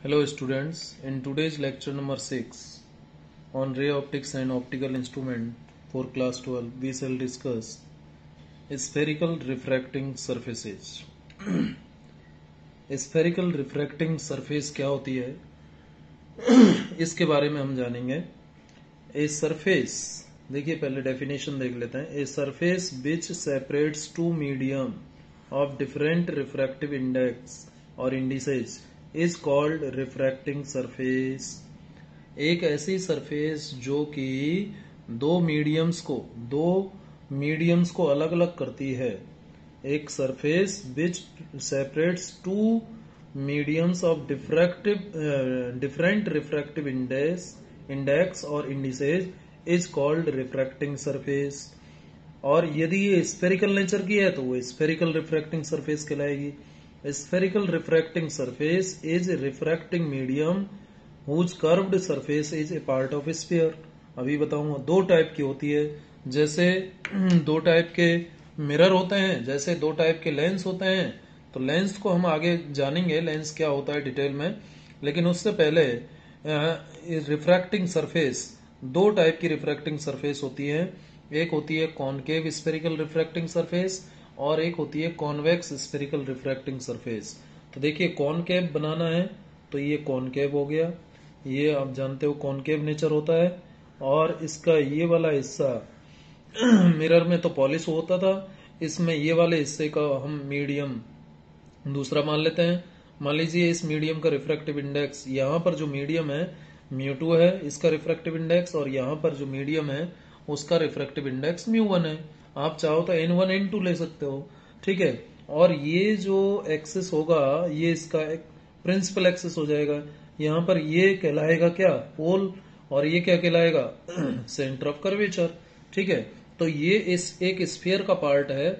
Hello students, in today's lecture number 6 on ray optics and optical instrument for class 12 we shall discuss spherical refracting surfaces. Spherical refracting surface क्या होती है इसके बारे में हम जानेंगे. ए सरफेस, देखिए पहले डेफिनेशन देख लेते हैं. A surface which separates two medium of different refractive index और indices is called refracting surface. एक ऐसी सरफेस जो कि दो मीडियम्स को अलग अलग करती है. एक surface which separates two mediums of different refractive index और indices is called refracting surface. और यदि ये स्फेरिकल नेचर की है तो वो स्फेरिकल रिफ्रैक्टिंग सरफेस कहलाएगी. Spherical refracting surface is a refracting medium whose curved surface is a part of a sphere. अभी बताऊंगा. दो टाइप की होती है, जैसे दो टाइप के मिरर होते हैं, जैसे दो टाइप के लेंस होते हैं. तो लेंस को हम आगे जानेंगे लेंस क्या होता है डिटेल में, लेकिन उससे पहले रिफ्रैक्टिंग सरफेस, दो टाइप की रिफ्रैक्टिंग सरफेस होती है. एक होती है कॉनकेव स्फेरिकल रिफ्रैक्टिंग सरफेस और एक होती है कॉन्वेक्स स्फेरिकल रिफ्रैक्टिंग सरफेस. तो देखिए कॉनकेव बनाना है तो ये कॉनकेव हो गया, ये आप जानते हो कॉनकेव नेचर होता है. और इसका ये वाला हिस्सा मिरर में तो पॉलिश होता था, इसमें ये वाले हिस्से का हम मीडियम दूसरा मान लेते हैं. मान लीजिए इस मीडियम का रिफ्रैक्टिव इंडेक्स, यहाँ पर जो मीडियम है μ2 है इसका रिफ्रैक्टिव इंडेक्स, और यहाँ पर जो मीडियम है उसका रिफ्रैक्टिव इंडेक्स μ1 है. आप चाहो तो n1 n2 ले सकते हो, ठीक है. और ये जो एक्सिस होगा ये इसका एक प्रिंसिपल एक्सिस हो जाएगा. यहाँ पर ये कहलाएगा क्या, पोल, और ये क्या कहलाएगा सेंटर ऑफ कर्वेचर. ठीक है. तो ये इस एक स्फीयर का पार्ट है.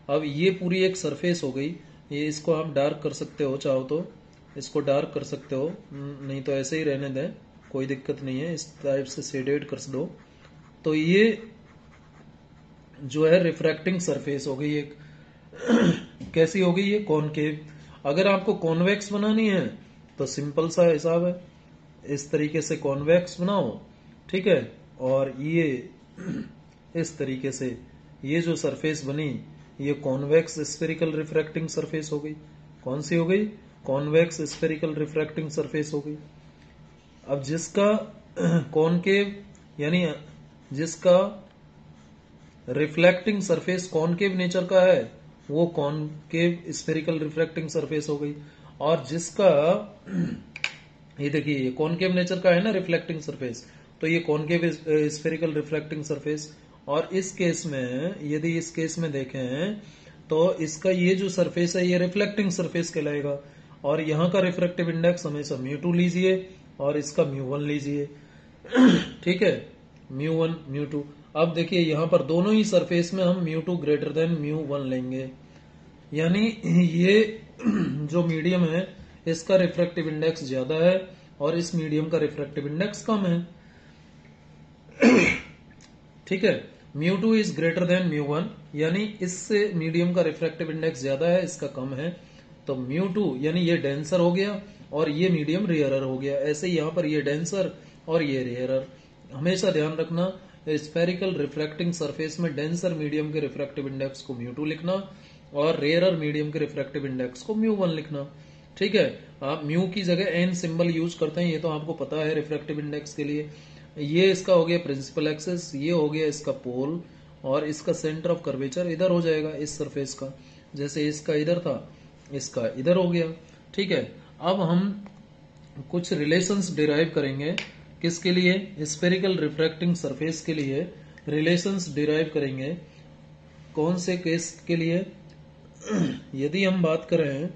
अब ये पूरी एक सरफेस हो गई. ये इसको आप डार्क कर सकते हो, चाहो तो इसको डार्क कर सकते हो, नहीं तो ऐसे ही रहने दें, कोई दिक्कत नहीं है. इस टाइप से शेडेड कर दो. तो ये जो है रिफ्रैक्टिंग सरफेस हो गई एक. कैसी हो गई ये, कॉनकेव. अगर आपको कॉन्वेक्स बनानी है तो सिंपल सा हिसाब है, इस तरीके से कॉन्वेक्स बनाओ, ठीक है. और ये इस तरीके से ये जो सरफेस बनी ये कॉन्वेक्स स्फेरिकल रिफ्रैक्टिंग सरफेस हो गई. कौन सी हो गई, कॉन्वेक्स स्फेरिकल रिफ्रैक्टिंग सरफेस हो गई. अब जिसका कॉनकेव यानी जिसका रिफ्लेक्टिंग सरफेस कॉनकेव नेचर का है वो कॉनकेव स्फेरिकल रिफ्रैक्टिंग सरफेस हो गई. और जिसका ये देखिए ये कॉनकेव नेचर का है ना रिफ्लेक्टिंग सरफेस, तो ये कॉनकेव स्फेरिकल रिफ्रैक्टिंग सरफेस. और इस केस में यदि इस केस में देखें तो इसका ये जो सरफेस है ये रिफ्लेक्टिंग सरफेस कहलाएगा. और यहाँ का रिफ्रैक्टिव इंडेक्स हमेशा μ2 लीजिए और इसका μ1 लीजिए, ठीक है, μ1 μ2. अब देखिए यहाँ पर दोनों ही सरफेस में हम μ2 ग्रेटर देन μ1 लेंगे, यानी ये जो मीडियम है इसका रिफ्रैक्टिव इंडेक्स ज्यादा है और इस मीडियम का रिफ्रैक्टिव इंडेक्स कम है, ठीक है. μ2 इज ग्रेटर देन μ1, यानी इससे मीडियम का रिफ्रैक्टिव इंडेक्स ज्यादा है, इसका कम है. तो μ2 यानी ये डेंसर हो गया और ये मीडियम रेयरर हो गया. ऐसे ही यहाँ पर ये डेंसर और ये रेयरर. हमेशा ध्यान रखना स्फेरिकल रिफ्रैक्टिंग सरफेस में डेंसर मीडियम के रिफ्रैक्टिव इंडेक्स को μ2 लिखना और रेयरर मीडियम के रिफ्रैक्टिव इंडेक्स को μ1 लिखना, ठीक है. आप म्यू की जगह n सिंबल यूज करते हैं, ये तो आपको पता है रिफ्रैक्टिव इंडेक्स के लिए. ये इसका हो गया प्रिंसिपल एक्सिस, ये हो गया इसका पोल, और इसका सेंटर ऑफ कर्वेचर इधर हो जाएगा इस सरफेस का. जैसे इसका इधर था इसका इधर हो गया, ठीक है. अब हम कुछ रिलेशंस डिराइव करेंगे, किसके लिए, स्फेरिकल रिफ्रैक्टिंग सरफेस के लिए रिलेशंस डिराइव करेंगे. कौन से केस के लिए, यदि हम बात करें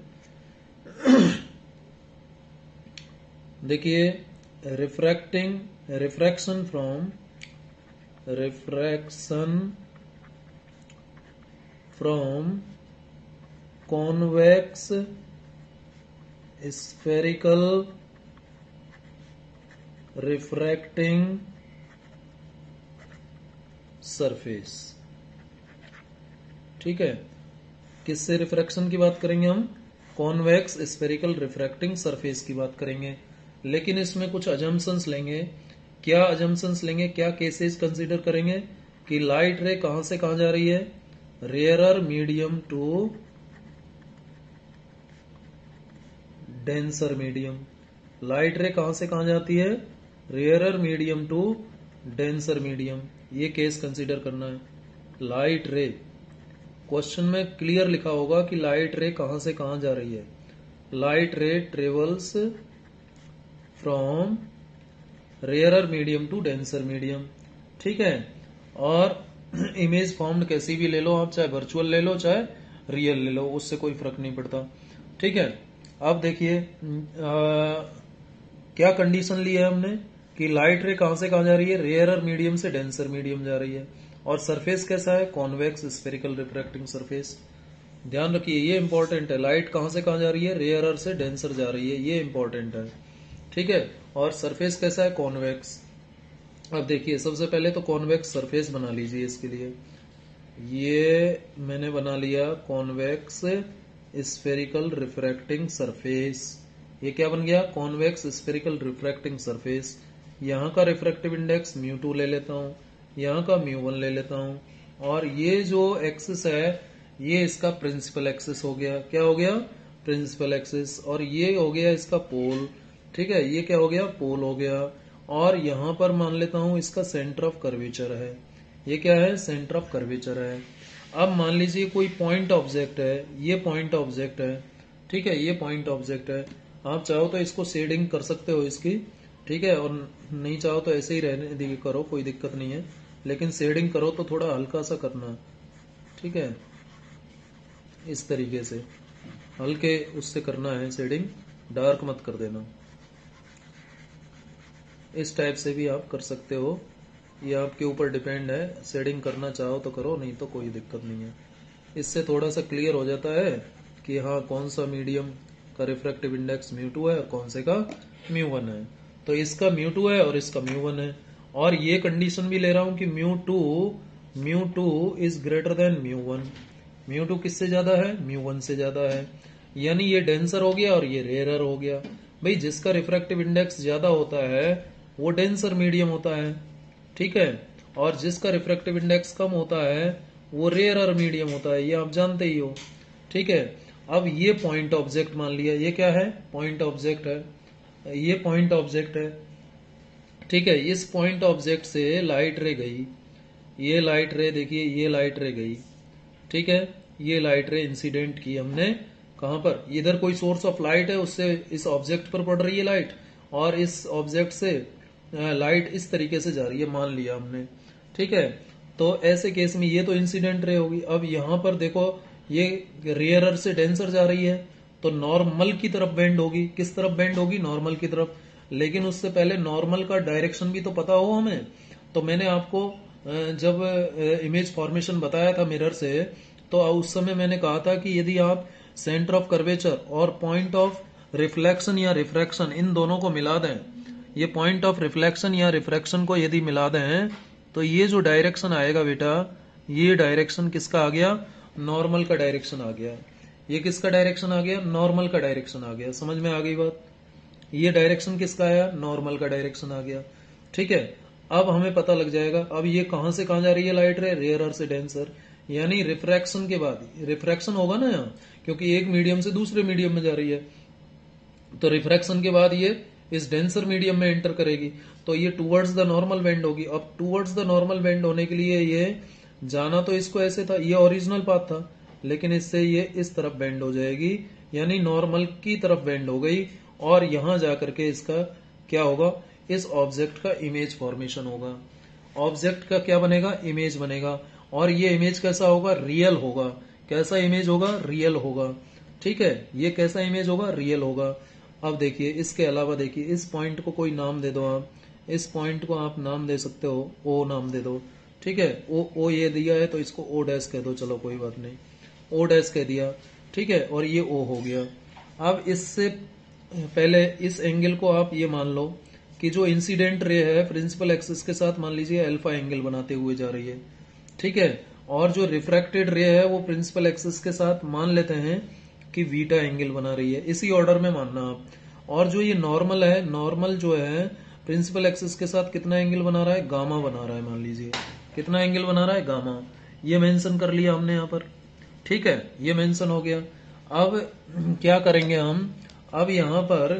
देखिए refraction from convex spherical refracting surface, ठीक है. किससे रिफ्रैक्शन की बात करेंगे हम, कॉन्वेक्स स्फेरिकल रिफ्रैक्टिंग सरफेस की बात करेंगे, लेकिन इसमें कुछ अजम्पशंस लेंगे। क्या अजम्पशंस लेंगे, क्या केसेस कंसीडर करेंगे कि लाइट रे कहां से कहां जा रही है, rarer medium to denser medium. Light ray कहां से कहां जाती है, rarer medium to denser medium. ये केस कंसीडर करना है। लाइट रे, क्वेश्चन में क्लियर लिखा होगा कि लाइट रे कहां से कहां जा रही है। Light ray travels from rarer medium to denser medium, ठीक है। और इमेज फॉर्म्ड कैसी भी ले लो आप, चाहे वर्चुअल ले लो चाहे रियल ले लो, उससे कोई फर्क नहीं पड़ता, ठीक है। अब देखिए क्या कंडीशन ली है हमने कि लाइट रे कहां से कहां जा रही है, रेयरर मीडियम से डेंसर मीडियम जा रही है, और सरफेस कैसा है, कॉन्वेक्स स्फेरिकल रिफ्रैक्टिंग सरफेस। ध्यान रखिए ये इंपॉर्टेंट है, लाइट कहां से कहां जा रही है, रेयरर से डेंसर जा रही है, ये इंपॉर्टेंट है, ठीक है। और सरफेस कैसा है, कॉन्वेक्स। अब देखिए सबसे पहले तो कॉन्वेक्स सरफेस बना लीजिए इसके लिए। ये मैंने बना लिया कॉन्वेक्स स्फेरिकल रिफ्रैक्टिंग सरफेस। ये क्या बन गया, कॉन्वेक्स स्फेरिकल रिफ्रैक्टिंग सरफेस। यहां का रिफ्रैक्टिव इंडेक्स μ2 ले लेता हूं, यहां का μ1 ले लेता हूं, और ये जो एक्सिस है ये इसका प्रिंसिपल एक्सिस हो गया। क्या हो गया, प्रिंसिपल एक्सिस। और ये हो गया इसका पोल, ठीक है, ये क्या हो गया, पोल हो गया। और यहां पर मान लेता हूं इसका सेंटर ऑफ कर्वेचर है। ये क्या है, सेंटर ऑफ कर्वेचर है। अब मान लीजिए कोई पॉइंट ऑब्जेक्ट है, ये पॉइंट ऑब्जेक्ट है, ठीक है, ये पॉइंट ऑब्जेक्ट है। आप चाहो तो इसको शेडिंग कर सकते हो इसकी, ठीक है, और नहीं चाहो तो ऐसे ही रहने दी करो, कोई दिक्कत नहीं है, लेकिन शेडिंग करो तो थोड़ा हल्का सा करना, ठीक है, इस तरीके से हल्के उससे करना है शेडिंग, डार्क मत कर देना। इस टाइप से भी आप कर सकते हो, ये आपके ऊपर डिपेंड है, शेडिंग करना चाहो तो करो, नहीं तो कोई दिक्कत नहीं है। इससे थोड़ा सा क्लियर हो जाता है कि हाँ कौन सा मीडियम का रिफ्रैक्टिव इंडेक्स μ2 है और कौन से का μ1 है। तो इसका μ2 है और इसका μ1 है, और ये कंडीशन भी ले रहा हूं कि μ2 इज ग्रेटर देन μ1। μ2 किससे ज्यादा है, μ1 से ज्यादा है, यानी ये डेंसर हो गया और ये रेयरर हो गया। भाई जिसका रिफ्रैक्टिव इंडेक्स ज्यादा होता है वो डेंसर मीडियम होता है, ठीक है, और जिसका रिफ्रैक्टिव इंडेक्स कम होता है वो रेयरर मीडियम होता है, ये आप जानते ही हो, ठीक है। अब ये पॉइंट ऑब्जेक्ट मान लिया, ये क्या है, पॉइंट ऑब्जेक्ट है, ये पॉइंट ऑब्जेक्ट है, ठीक है। इस पॉइंट ऑब्जेक्ट से लाइट रे गई, ये लाइट रे देखिए, ये लाइट रे गई, ठीक है, ये लाइट रे इंसिडेंट की हमने कहां पर, इधर कोई सोर्स ऑफ लाइट है उससे इस ऑब्जेक्ट पर पड़ रही है लाइट, और इस ऑब्जेक्ट से लाइट इस तरीके से जा रही है, मान लिया हमने, ठीक है। तो ऐसे केस में ये तो इंसिडेंट रे होगी। अब यहां पर देखो ये रेयरर से डेंसर जा रही है तो नॉर्मल की तरफ बेंड होगी, किस तरफ बेंड होगी, नॉर्मल की तरफ। लेकिन उससे पहले नॉर्मल का डायरेक्शन भी तो पता हो हमें। तो मैंने आपको जब इमेज फॉर्मेशन बताया था मिरर से, तो उस समय मैंने कहा था कि यदि आप सेंटर ऑफ कर्वेचर और पॉइंट ऑफ रिफ्लेक्शन या रिफ्रैक्शन इन दोनों को मिला दें, ये पॉइंट ऑफ रिफ्लेक्शन या रिफ्रैक्शन को यदि मिला दें तो ये जो डायरेक्शन आएगा बेटा, ये डायरेक्शन किसका आ गया, नॉर्मल का डायरेक्शन आ गया। ये किसका डायरेक्शन आ गया, नॉर्मल का डायरेक्शन आ गया। समझ में आ गई बात, ये डायरेक्शन किसका आया, नॉर्मल का डायरेक्शन आ गया, ठीक है। अब हमें पता लग जाएगा अब ये कहां से कहां जा रही है लाइट रे, रेयरर से डेंसर, यानी रिफ्रैक्शन के बाद रिफ्रैक्शन होगा ना यहाँ, क्योंकि एक मीडियम से दूसरे मीडियम में जा रही है, तो रिफ्रैक्शन के बाद ये इस डेंसर मीडियम में एंटर करेगी, तो ये टूवर्ड्स द नॉर्मल बेंड होगी। अब टूवर्ड्स द नॉर्मल बेंड होने के लिए ये जाना तो इसको ऐसे था, ये ओरिजिनल पाथ था, लेकिन इससे ये इस तरफ बेंड हो जाएगी, यानी नॉर्मल की तरफ बेंड हो गई, और यहां जाकर के इसका क्या होगा, इस ऑब्जेक्ट का इमेज फॉर्मेशन होगा। ऑब्जेक्ट का क्या बनेगा, इमेज बनेगा, और ये इमेज कैसा होगा, रियल होगा। कैसा इमेज होगा, रियल होगा, ठीक है। ये कैसा इमेज होगा, रियल होगा। अब देखिए इसके अलावा देखिए इस पॉइंट को कोई नाम दे दो आप, इस पॉइंट को आप नाम दे सकते हो, ओ नाम दे दो, ठीक है। ओ ये दिया है तो इसको ओ डैश कह दो, चलो कोई बात नहीं, ओ डैश कह दिया, ठीक है, और ये ओ हो गया। अब इससे पहले इस एंगल को आप ये मान लो कि जो इंसिडेंट रे है प्रिंसिपल एक्सिस के साथ मान लीजिए अल्फा एंगल बनाते हुए जा रही है, ठीक है, और जो रिफ्रैक्टेड रे है वो प्रिंसिपल एक्सिस के साथ मान लेते हैं कि बीटा एंगल बना रही है, इसी ऑर्डर में मानना आप। और जो ये नॉर्मल है, नॉर्मल जो है प्रिंसिपल एक्सिस के साथ कितना एंगल बना रहा है, गामा बना रहा है। मान लीजिए कितना एंगल बना रहा है, गामा। ये मेंशन कर लिया हमने यहाँ पर, ठीक है, ये मेंशन हो गया। अब क्या करेंगे हम, अब यहाँ पर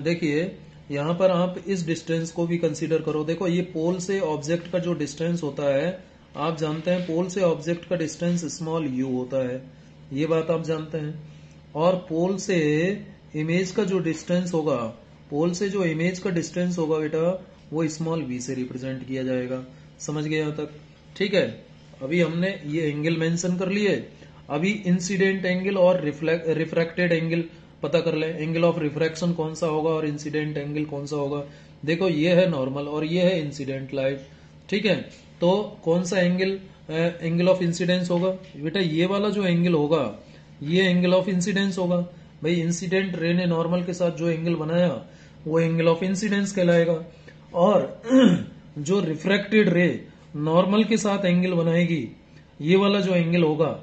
देखिए, यहाँ पर आप इस डिस्टेंस को भी कंसीडर करो। देखो ये पोल से ऑब्जेक्ट का जो डिस्टेंस होता है, आप जानते हैं पोल से ऑब्जेक्ट का डिस्टेंस स्मॉल यू होता है, ये बात आप जानते हैं। और पोल से इमेज का जो डिस्टेंस होगा, पोल से जो इमेज का डिस्टेंस होगा बेटा, वो स्मॉल v से रिप्रेजेंट किया जाएगा। समझ गए यहाँ तक, ठीक है। अभी हमने ये एंगल मेंशन कर लिए। अभी इंसिडेंट एंगल और रिफ्रैक्टेड एंगल पता कर ले। एंगल ऑफ रिफ्रैक्शन कौन सा होगा और इंसिडेंट एंगल कौन सा होगा। देखो ये है नॉर्मल और ये है इंसिडेंट लाइट, ठीक है। तो कौन सा एंगल एंगल ऑफ इंसिडेंस होगा बेटा, ये वाला जो एंगल होगा ये एंगल ऑफ इंसिडेंस होगा। भाई इंसिडेंट रे ने नॉर्मल के साथ जो एंगल बनाया वो एंगल ऑफ इंसिडेंस कहलाएगा। और जो रिफ्रैक्टेड रे नॉर्मल के साथ एंगल बनाएगी, ये वाला जो एंगल होगा,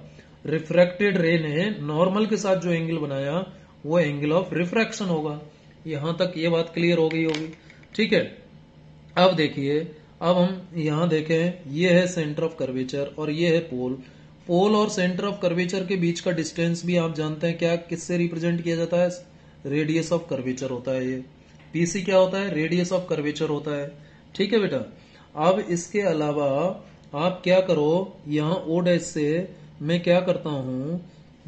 रिफ्रैक्टेड रे ने नॉर्मल के साथ जो एंगल बनाया वो एंगल ऑफ रिफ्रैक्शन होगा। यहां तक ये बात क्लियर हो गई होगी, ठीक है। अब देखिए, अब हम यहां देखें, ये है सेंटर ऑफ कर्वेचर और ये है पोल। पोल और सेंटर ऑफ कर्वेचर के बीच का डिस्टेंस भी आप जानते हैं क्या, किससे रिप्रेजेंट किया जाता है, रेडियस ऑफ कर्वेचर होता है। ये पीसी क्या होता है, रेडियस ऑफ कर्वेचर होता है, ठीक है बेटा। अब इसके अलावा आप क्या करो, यहाँ ओ डैश से मैं क्या करता हूं,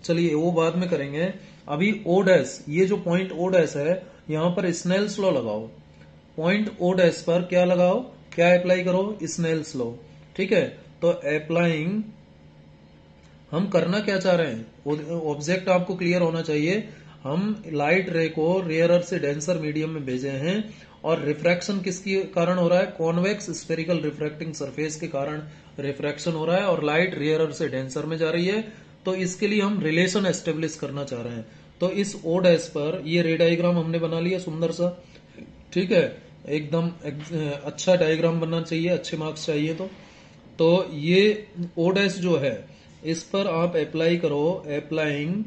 चलिए वो बाद में करेंगे। अभी ओ डैश, ये जो पॉइंट ओ डैश है, यहां पर स्नेल्स लॉ लगाओ। पॉइंट ओ डैश पर क्या लगाओ, क्या अप्लाई करो, स्नेल्स लॉ, ठीक है। तो अप्लाइंग, हम करना क्या चाह रहे हैं, ऑब्जेक्ट आपको क्लियर होना चाहिए। हम लाइट रे को रेयरर से डेंसर मीडियम में भेजे हैं और रिफ्रैक्शन किसके कारण हो रहा है, कॉन्वेक्स स्फेरिकल रिफ्रैक्टिंग सरफेस के कारण रिफ्रैक्शन हो रहा है और लाइट रेयरर से डेंसर में जा रही है। तो इसके लिए हम रिलेशन एस्टेब्लिश करना चाह रहे हैं। तो इस ओ डैश पर ये रे डायग्राम हमने बना लिया सुंदर सा, ठीक है, एकदम अच्छा डायग्राम बनना चाहिए, अच्छे मार्क्स चाहिए। तो ये ओ डैश जो है, इस पर आप अप्लाई करो, applying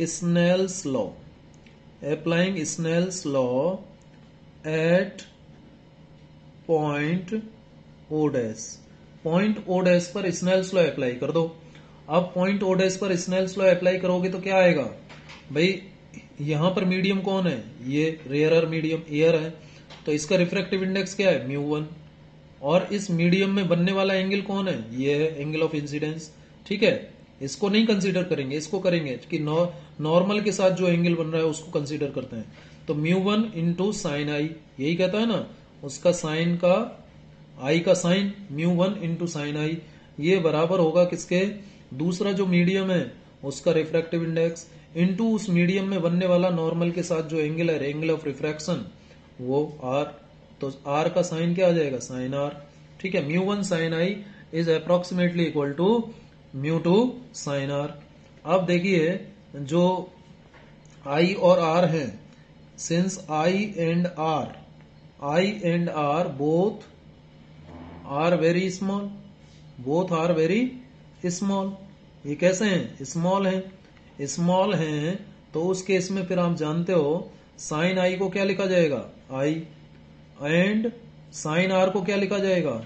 Snell's law, applying Snell's law at point O dash. Point O dash पर स्नेल्स लॉ अप्लाई कर दो। अब पॉइंट ओ डैश पर स्नेल्स लॉ अप्लाई करोगे तो क्या आएगा भाई, यहां पर मीडियम कौन है, ये रेयरर मीडियम एयर है, तो इसका रिफ्रैक्टिव इंडेक्स क्या है, μ1। और इस मीडियम में बनने वाला एंगल कौन है, ये है एंगल ऑफ इंसिडेंस, ठीक है। इसको नहीं कंसीडर करेंगे, इसको करेंगे कि नॉर्मल के साथ जो एंगल बन रहा है उसको कंसीडर करते हैं। तो μ1 इंटू साइन आई, यही कहता है ना, उसका साइन का, आई का साइन, μ1 इंटू साइन आई, ये बराबर होगा किसके, दूसरा जो मीडियम है उसका रिफ्रैक्टिव इंडेक्स इंटू उस मीडियम में बनने वाला नॉर्मल के साथ जो एंगल है, एंगल ऑफ रिफ्रैक्शन, वो आर। तो आर का साइन क्या आ जाएगा, साइन आर, ठीक है। μ1 sine I is approximately equal to μ2 sine R. अब देखिए जो आई और आर है, since I and R both are very small, both are very small, ये कैसे हैं, स्मॉल हैं, स्मॉल हैं। तो उस केस में फिर आप जानते हो साइन आई को क्या लिखा जाएगा, आई, एंड साइन आर को क्या लिखा जाएगा,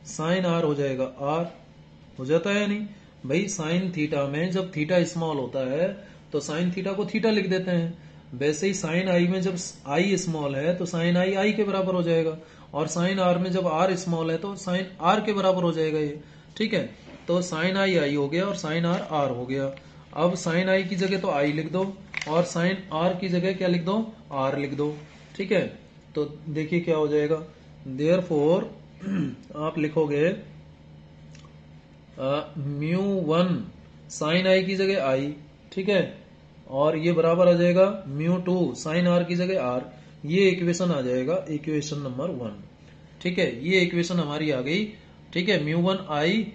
साइन आर हो जाएगा आर। हो जाता है नहीं भाई, साइन थीटा में जब थीटा स्मॉल होता है तो साइन थीटा को थीटा लिख देते हैं, वैसे ही साइन आई में जब आई स्मॉल है तो साइन आई आई के बराबर हो जाएगा, और साइन आर में जब आर स्मॉल है तो साइन आर के बराबर हो जाएगा ये, ठीक है। तो साइन आई आई हो गया और साइन आर आर हो गया। अब साइन आई की जगह तो आई लिख दो और साइन आर की जगह क्या लिख दो, आर लिख दो, ठीक है। तो देखिए क्या हो जाएगा, देयरफॉर आप लिखोगे μ1 साइन आई की जगह आई, ठीक है, और ये बराबर आ जाएगा μ2 साइन आर की जगह आर। ये इक्वेशन आ जाएगा, इक्वेशन नंबर 1, ठीक है। ये इक्वेशन हमारी आ गई, ठीक है। μ1 I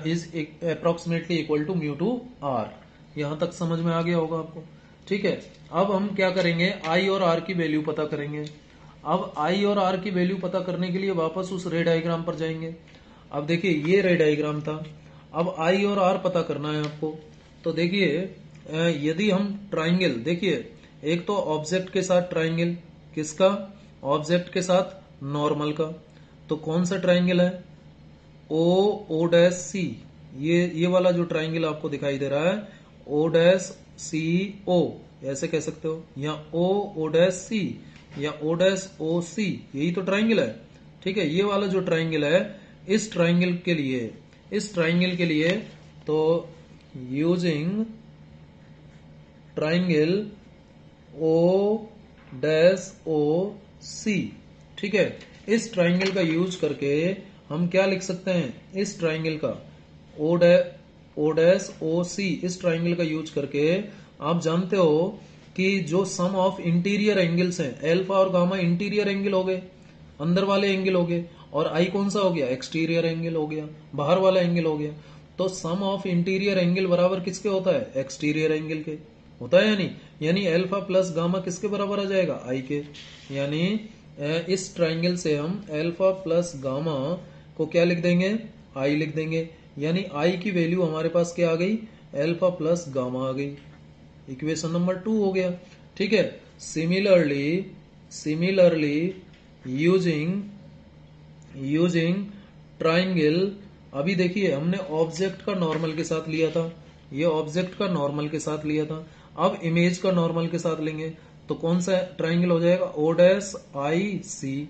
is approximately equal to μ2 R. यहां तक समझ में आ गया होगा आपको, ठीक है। अब हम क्या करेंगे, आई और आर की वैल्यू पता करेंगे। अब आई और आर की वैल्यू पता करने के लिए वापस उस रे डायग्राम पर जाएंगे। अब देखिए ये रे डायग्राम था, अब आई और आर पता करना है आपको। तो देखिए यदि हम ट्राइंगल देखिए, एक तो ऑब्जेक्ट के साथ ट्राइंगल, किसका? ऑब्जेक्ट के साथ नॉर्मल का। तो कौन सा ट्राइंगल है? ओ ओ डैश सी, ये वाला जो ट्राइंगल आपको दिखाई दे रहा है, ओ डैश सी ओ, ऐसे कह सकते हो, या ओ ओ डैश सी, या ओ डैश ओ सी, यही तो ट्राइंगल है। ठीक है, ये वाला जो ट्राइंगल है, इस ट्राइंगल के लिए तो using triangle O dash O C, ठीक है, इस ट्राइंगल का यूज करके हम क्या लिख सकते हैं? इस ट्राइंगल का ओ डैश ओ सी, इस ट्राइंगल का यूज करके आप जानते हो कि जो सम ऑफ इंटीरियर एंगल्स हैं, एल्फा और गामा इंटीरियर एंगल हो गए, अंदर वाले एंगल हो गए, और आई कौन सा हो गया? एक्सटीरियर एंगल हो गया, बाहर वाला एंगल हो गया। तो सम ऑफ इंटीरियर एंगल बराबर किसके होता है? एक्सटीरियर एंगल के होता है, यानी अल्फा प्लस गामा किसके बराबर आ जाएगा? आई के। यानी इस ट्राइंगल से हम अल्फा प्लस गामा को क्या लिख देंगे? आई लिख देंगे। यानी आई की वैल्यू हमारे पास क्या आ गई? अल्फा प्लस गामा आ गई। इक्वेशन नंबर 2 हो गया। ठीक है, सिमिलरली यूजिंग ट्राइंगल, अभी देखिए हमने ऑब्जेक्ट का नॉर्मल के साथ लिया था, ये ऑब्जेक्ट का नॉर्मल के साथ लिया था, अब इमेज का नॉर्मल के साथ लेंगे तो कौन सा ट्राइंगल हो जाएगा? O dash I C,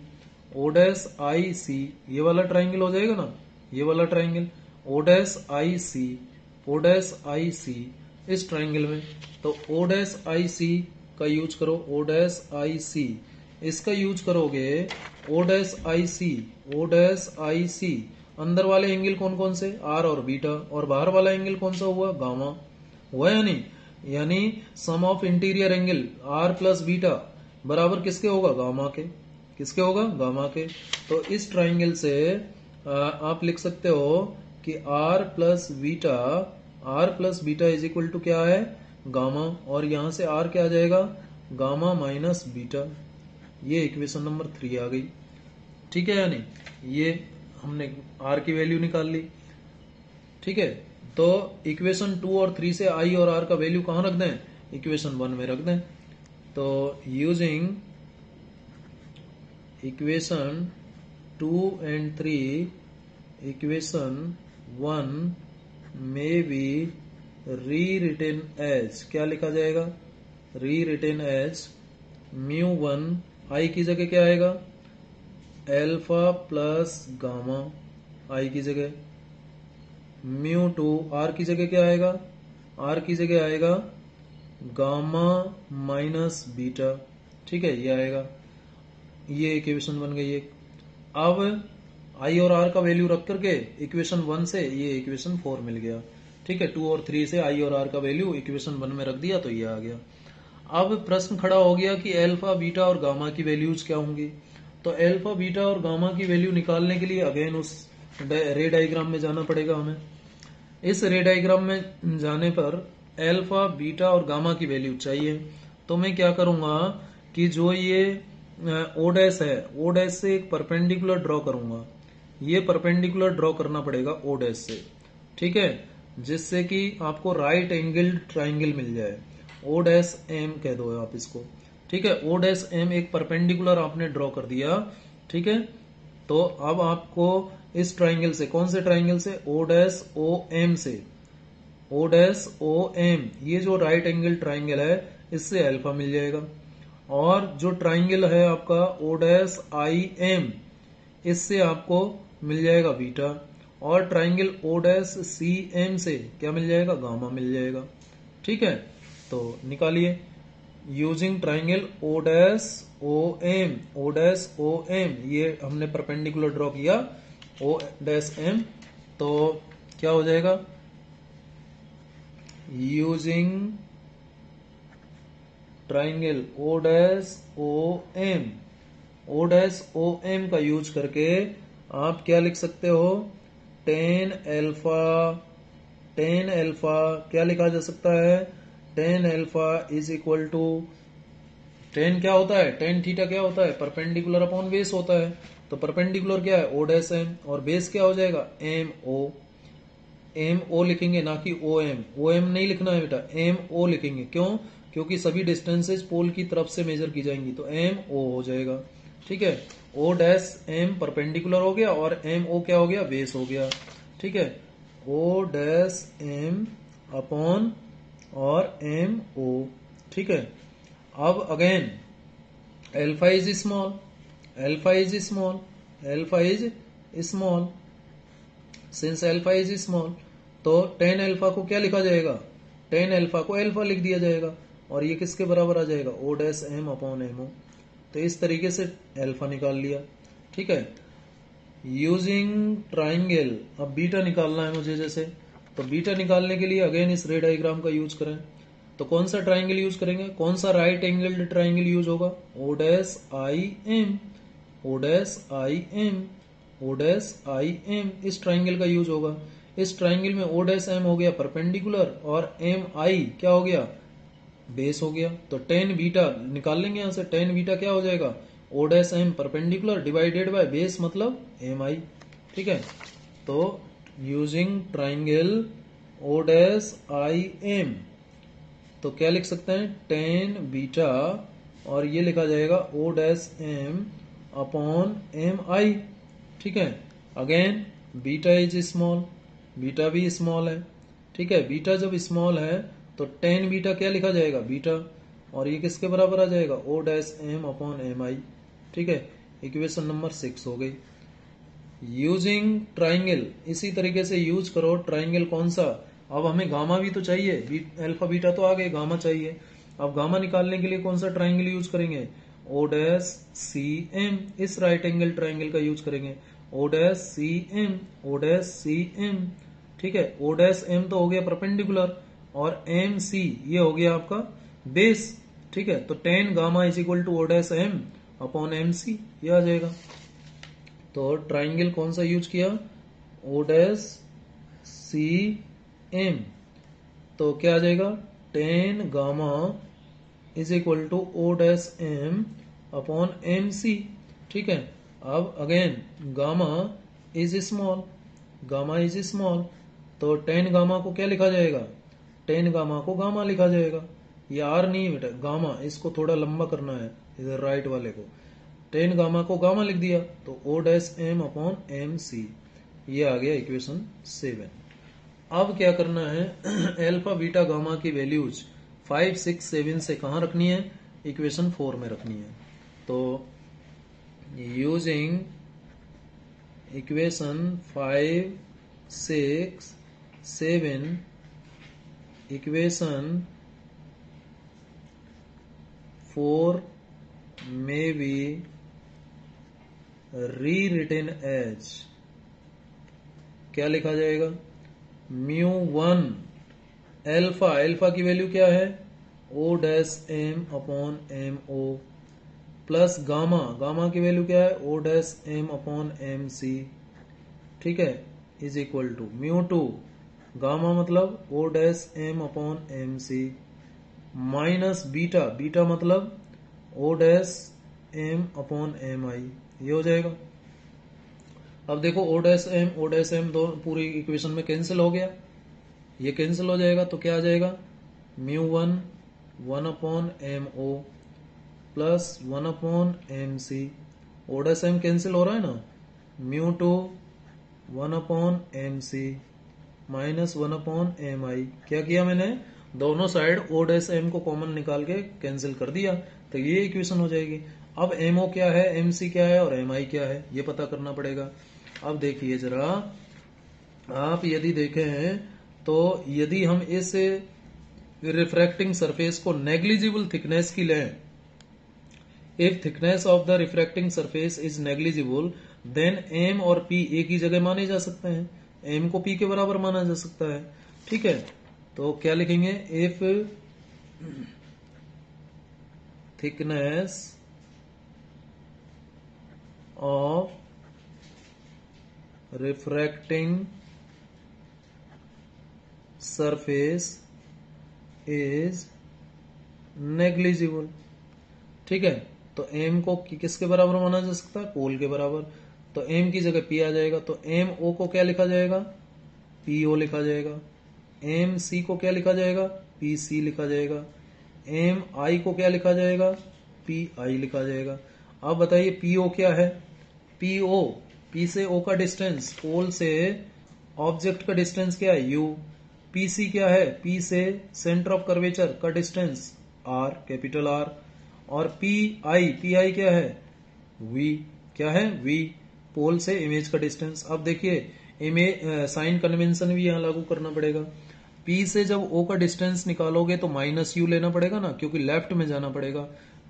O dash I सी, ये वाला ट्राइंगल हो जाएगा ना, ये वाला triangle O dash I C, O dash I C, इस ट्राइंगल में तो ओ डैश आई सी का यूज करो, ओ डैश आई सी, इसका यूज करोगे ओ dash I C, O dash I सी, अंदर वाले एंगल कौन कौन से? आर और बीटा, और बाहर वाला एंगल कौन सा हुआ? गामा हुआ या नहीं? यानी sum of interior angle R plus beta बराबर किसके होगा? गामा के। किसके होगा? गामा के। तो इस ट्राइंगल से आप लिख सकते हो कि R plus beta is equal to क्या है? गामा, और यहां से आर क्या आ जाएगा? Gamma minus beta. ये इक्वेशन नंबर 3 आ गई। ठीक है, यानी ये हमने आर की वैल्यू निकाल ली। ठीक है, तो इक्वेशन 2 और 3 से आई और आर का वैल्यू कहां रख दें? इक्वेशन 1 में रख दें। तो यूजिंग इक्वेशन 2 एंड 3, इक्वेशन 1 में बी री रिटेन एज, क्या लिखा जाएगा? री रिटेन एज μ1, आई की जगह क्या आएगा? एल्फा प्लस गामा, आई की जगह, μ2, आर की जगह क्या आएगा? आर की जगह आएगा गामा माइनस बीटा। ठीक है, ये आएगा, ये इक्वेशन बन गई एक। अब आई और आर का वैल्यू रख करके इक्वेशन 1 से ये इक्वेशन 4 मिल गया। ठीक है, 2 और 3 से आई और आर का वैल्यू इक्वेशन 1 में रख दिया तो ये आ गया। अब प्रश्न खड़ा हो गया कि अल्फा बीटा और गामा की वैल्यूज क्या होंगी? तो अल्फा बीटा और गामा की वैल्यू निकालने के लिए अगेन उस रे डायग्राम में जाना पड़ेगा हमें। इस रे डायग्राम में जाने पर अल्फा बीटा और गामा की वैल्यू चाहिए, तो मैं क्या करूंगा कि जो ये ओ डैश है, ओ डैश से एक परपेंडिकुलर ड्रॉ करूंगा। ये परपेंडिकुलर ड्रॉ करना पड़ेगा ओ डैश से, ठीक है, जिससे कि आपको राइट एंगल ट्राइंगल मिल जाए। ओ डैश एम कह दो आप इसको। ठीक है, ओ डैश एम एक परपेंडिकुलर आपने ड्रॉ कर दिया। ठीक है, तो अब आपको इस ट्राइंगल से, कौन से ट्राइंगल से? ओ डैश ओ एम से, ओ डैश ओ एम, ये जो राइट एंगल ट्राइंगल है इससे अल्फा मिल जाएगा। और जो ट्राइंगल है आपका ओ डैश आई एम, इससे आपको मिल जाएगा बीटा। और triangle O dash C M से क्या मिल जाएगा? गामा मिल जाएगा। ठीक है, तो निकालिए using triangle O dash O M, O dash O M, ये हमने परपेंडिकुलर ड्रॉ किया ओ डैश एम, तो क्या हो जाएगा? Using triangle O dash O M, O dash O M का यूज करके आप क्या लिख सकते हो? टेन अल्फा क्या लिखा जा सकता है? Tan alpha is equal to, tan क्या होता है? टेन थीटा क्या होता है? परपेंडिकुलर अपॉन बेस होता है। तो परपेंडिकुलर क्या है? ओ डैश एम, और बेस क्या हो जाएगा? M O. एम ओ लिखेंगे, ना कि ओ एम। ओ एम नहीं लिखना है बेटा, एम ओ लिखेंगे। क्यों? क्योंकि सभी डिस्टेंसेज पोल की तरफ से मेजर की जाएंगी, तो एम ओ हो जाएगा। ठीक है, ओ डैश एम परपेंडिकुलर हो गया और एम ओ क्या हो गया, बेस हो गया। ठीक है, ओ डैश एम अपॉन और एम ओ। ठीक है, अब again alpha is small, alpha is small, alpha is small, since alpha is small, तो टेन एल्फा को क्या लिखा जाएगा, टेन एल्फा को एल्फा लिख दिया जाएगा और ये किसके बराबर आ जाएगा, O dash M upon M O. तो इस तरीके से एल्फा निकाल लिया। ठीक है, यूजिंग ट्राइंगल, अब बीटा निकालना है मुझे जैसे, तो बीटा निकालने के लिए अगेन इस रे डायग्राम का यूज करें। तो कौन सा ट्राइंगल यूज करेंगे, कौन सा राइट एंगल्ड ट्राइंगल यूज होगा, O dash I M, O dash I M, O dash I M, इस ट्राइंगल का यूज होगा। इस ट्राइंगल में ओ डैश एम हो गया परपेंडिकुलर और एम आई क्या हो गया, बेस हो गया। तो टेन बीटा निकाल लेंगे यहां से, टेन बीटा क्या हो जाएगा, O dash M perpendicular divided by base मतलब एम आई। ठीक है, तो using triangle O dash I M, तो क्या लिख सकते हैं, टेन बीटा और ये लिखा जाएगा O dash M upon M I. ठीक है, again beta is small, beta भी स्मॉल है। ठीक है, बीटा जब स्मॉल है तो टेन बीटा क्या लिखा जाएगा, बीटा, और ये किसके बराबर आ जाएगा, O dash M upon M I. ठीक है, इक्वेशन नंबर 6 हो गई। यूजिंग ट्राइंगल, इसी तरीके से यूज करो ट्राइंगल कौन सा, अब हमें गामा भी तो चाहिए, अल्फा बीटा तो आ गए, गामा चाहिए। अब गामा निकालने के लिए कौन सा ट्राइंगल यूज करेंगे, ओ डैश सी एम, इस राइट एंगल ट्राइंगल का यूज करेंगे, O dash C M, O dash C M. ठीक है, ओ डैश एम तो हो गया परपेंडिकुलर और एम सी ये हो गया आपका बेस। ठीक है, तो tan gamma is equal to O dash M upon M C, ये आ जाएगा। तो ट्राइंगल कौन सा यूज किया, ओ डैश सी एम, तो क्या आ जाएगा, tan gamma is equal to O dash M upon M C. ठीक है, अब again gamma is small, gamma is small, तो टेन गामा को क्या लिखा जाएगा, टेन गामा को गामा लिखा जाएगा। ये आर नहीं बेटा, गामा, इसको थोड़ा लंबा करना है इधर राइट वाले को, टेन गामा को गामा लिख दिया तो O dash M upon M C, ये आ गया इक्वेशन 7। अब क्या करना है, अल्फा बीटा गामा की वैल्यूज 5, 6, 7 से कहां रखनी है, इक्वेशन 4 में रखनी है। तो using equation 5, 6, 7, equation 4 may be rewritten as, क्या लिखा जाएगा, म्यू वन एल्फा, एल्फा की वैल्यू क्या है, O dash M upon M O, plus gamma, gamma की वैल्यू क्या है, O dash M upon M C. ठीक है, is equal to mu two gamma मतलब O dash M upon M C minus beta, beta मतलब O dash M upon M I, ये हो जाएगा। अब देखो ओ डैश एम दो पूरी इक्वेशन में कैंसिल हो गया, ये कैंसिल हो जाएगा तो क्या आ जाएगा, mu one 1 upon M O plus 1 upon M C, O dash M cancel हो रहा है ना, mu two 1 upon M C minus 1 upon M I. क्या किया मैंने, दोनों साइड ओ डैश एम को कॉमन निकाल के कैंसिल कर दिया, तो ये इक्वेशन हो जाएगी। अब एम ओ क्या है, एम सी क्या है और एम आई क्या है, ये पता करना पड़ेगा। अब देखिए जरा, आप यदि देखें तो यदि हम इस रिफ्रैक्टिंग सरफेस को नेग्लिजिबल थिकनेस की लें, if thickness of the refracting surface is negligible then M और पी एक ही जगह माने जा सकते हैं, एम को पी के बराबर माना जा सकता है। ठीक है, तो क्या लिखेंगे, if thickness of refracting surface is negligible. ठीक है, तो एम को किसके बराबर माना जा सकता है, पोल के बराबर, तो एम की जगह पी आ जाएगा, तो एम ओ को क्या लिखा जाएगा, पीओ लिखा जाएगा। एम सी को क्या लिखा जाएगा? पी सी लिखा जाएगा। एम आई को क्या लिखा जाएगा? पी आई लिखा जाएगा। अब बताइए पीओ क्या है? पीओ, पी से ओ का डिस्टेंस, पोल से ऑब्जेक्ट का डिस्टेंस क्या है? यू। पीसी क्या है? पी से सेंटर ऑफ कर्वेचर का डिस्टेंस आर, कैपिटल आर। और पी आई क्या है? वी। क्या है? वी। पोल से इमेज का डिस्टेंस। अब देखिए इमेज साइन कन्वेंशन भी यहां लागू करना पड़ेगा। पी से जब ओ का डिस्टेंस निकालोगे तो माइनस यू लेना पड़ेगा ना, क्योंकि लेफ्ट में जाना पड़ेगा।